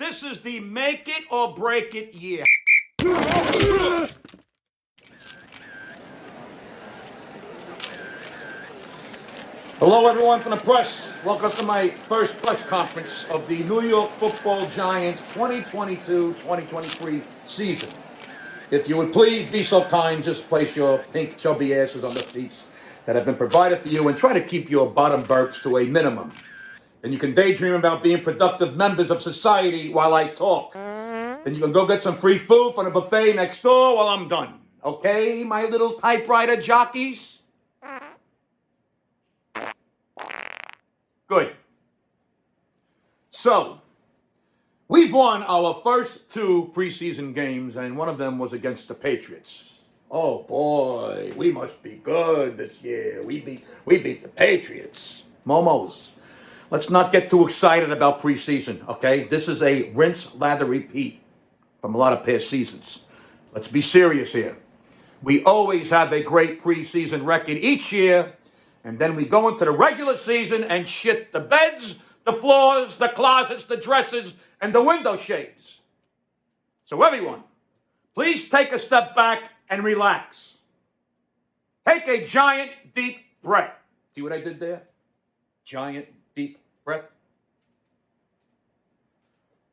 This is the make it or break it year. Hello, everyone from the press. Welcome to my first press conference of the New York Football Giants 2022-2023 season. If you would please be so kind, just place your pink chubby asses on the seats that have been provided for you and try to keep your bottom berths to a minimum. Then you can daydream about being productive members of society while I talk. Then you can go get some free food from the buffet next door while I'm done. Okay, my little typewriter jockeys? Good. So, we've won our first two preseason games, and one of them was against the Patriots. Oh boy, we must be good this year. We beat the Patriots. Momos, let's not get too excited about preseason, okay? This is a rinse, lather, repeat from a lot of past seasons. Let's be serious here. We always have a great preseason record each year, and then we go into the regular season and shit the beds, the floors, the closets, the dressers, and the window shades. So everyone, please take a step back and relax. Take a giant, deep breath. See what I did there? Giant, deep breath.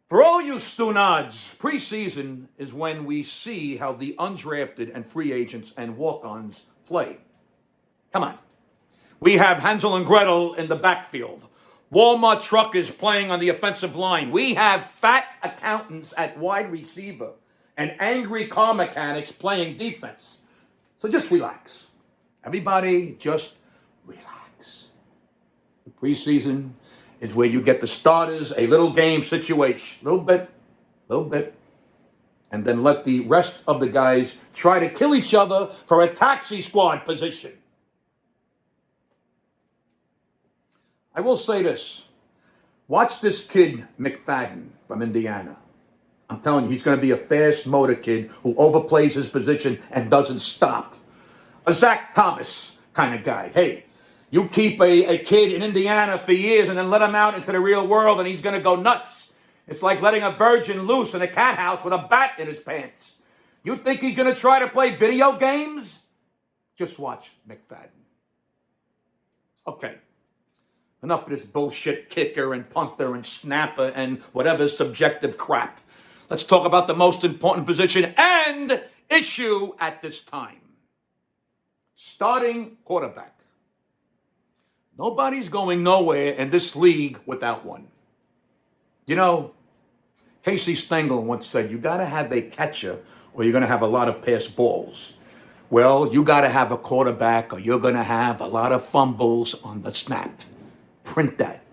For all you Stunads, preseason is when we see how the undrafted and free agents and walk-ons play. Come on. We have Hansel and Gretel in the backfield. Walmart truckers playing on the offensive line. We have fat accountants at wide receiver and angry car mechanics playing defense. So just relax. Everybody just relax. The preseason is where you get the starters a little game situation. Little bit. And then let the rest of the guys try to kill each other for a taxi squad position. I will say this. Watch this kid, McFadden, from Indiana. I'm telling you, he's going to be a fast motor kid who overplays his position and doesn't stop. A Zach Thomas kind of guy. Hey, you keep a kid in Indiana for years and then let him out into the real world and he's going to go nuts. It's like letting a virgin loose in a cat house with a bat in his pants. You think he's going to try to play video games? Just watch McFadden. Okay. Enough of this bullshit kicker and punter and snapper and whatever subjective crap. Let's talk about the most important position and issue at this time. Starting quarterback. Nobody's going nowhere in this league without one. You know, Casey Stengel once said, you got to have a catcher or you're going to have a lot of pass balls. Well, you got to have a quarterback or you're going to have a lot of fumbles on the snap. Print that.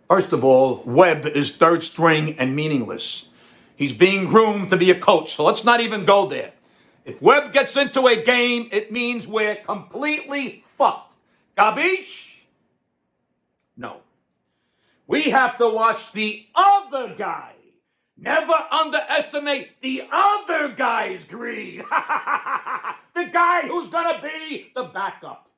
First of all, Webb is third string and meaningless. He's being groomed to be a coach, so let's not even go there. If Webb gets into a game, it means we're completely fucked. Gabish? No. We have to watch the other guy. Never underestimate the other guy's greed. The guy who's going to be the backup.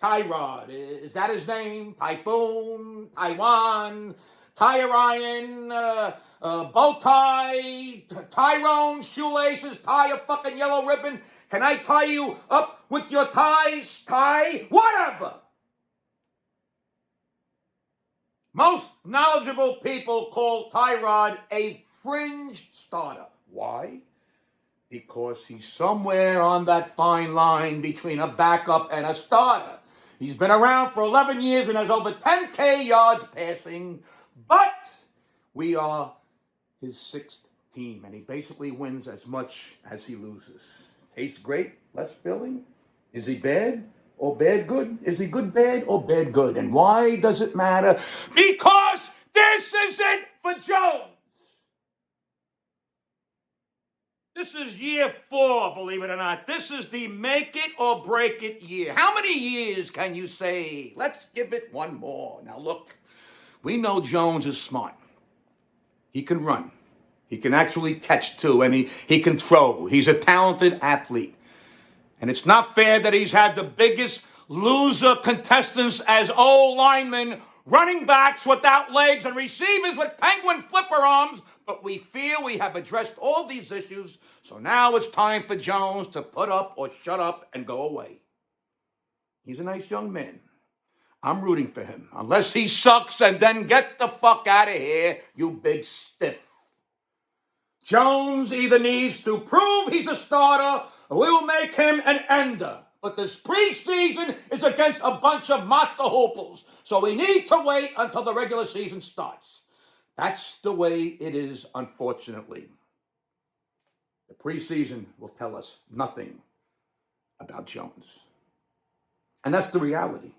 Tyrod, is that his name? Typhoon, Taiwan, Tyrion, Bowtie, Tyrone, shoelaces, tie a fucking yellow ribbon. Can I tie you up with your ties? Tie? Whatever. Most knowledgeable people call Tyrod a fringe starter. Why? Because he's somewhere on that fine line between a backup and a starter. He's been around for 11 years and has over 10K yards passing, but we are his sixth team, and he basically wins as much as he loses. Tastes great, less filling. Is he bad or bad good? Is he good bad or bad good? And why does it matter? Because this isn't for Jones. This is year 4, believe it or not. This is the make it or break it year. How many years can you say? Let's give it one more. Now look, we know Jones is smart. He can run. He can actually catch too, and he can throw. He's a talented athlete. And it's not fair that he's had the biggest loser contestants as old linemen running backs without legs, and receivers with penguin flipper arms, but we feel we have addressed all these issues, so now it's time for Jones to put up or shut up and go away. He's a nice young man. I'm rooting for him, unless he sucks, and then get the fuck out of here, you big stiff. Jones either needs to prove he's a starter, or we will make him an ender. But this preseason is against a bunch of mata hopeles, so we need to wait until the regular season starts. That's the way it is, unfortunately. The preseason will tell us nothing about Jones. And that's the reality.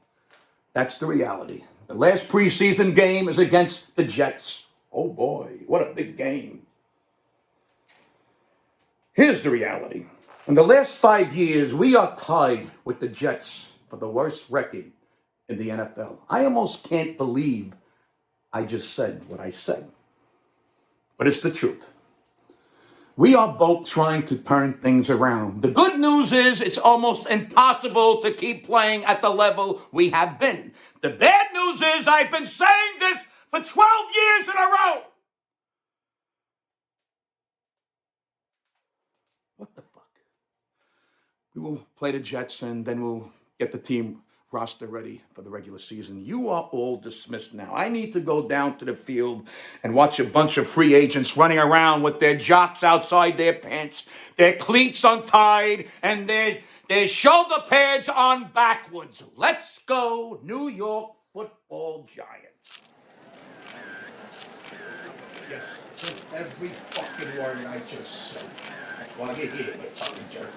That's the reality. The last preseason game is against the Jets. Oh boy, what a big game. Here's the reality. In the last 5 years, we are tied with the Jets for the worst record in the NFL. I almost can't believe I just said what I said. But it's the truth. We are both trying to turn things around. The good news is it's almost impossible to keep playing at the level we have been. The bad news is I've been saying this for 12 years in a row. What the fuck? We will play the Jets, and then we'll get the team roster ready for the regular season. You are all dismissed now. I need to go down to the field and watch a bunch of free agents running around with their jocks outside their pants, their cleats untied, and their shoulder pads on backwards. Let's go, New York Football Giants. Yes, just every fucking word I just said. That's why you're here, my fucking jerk.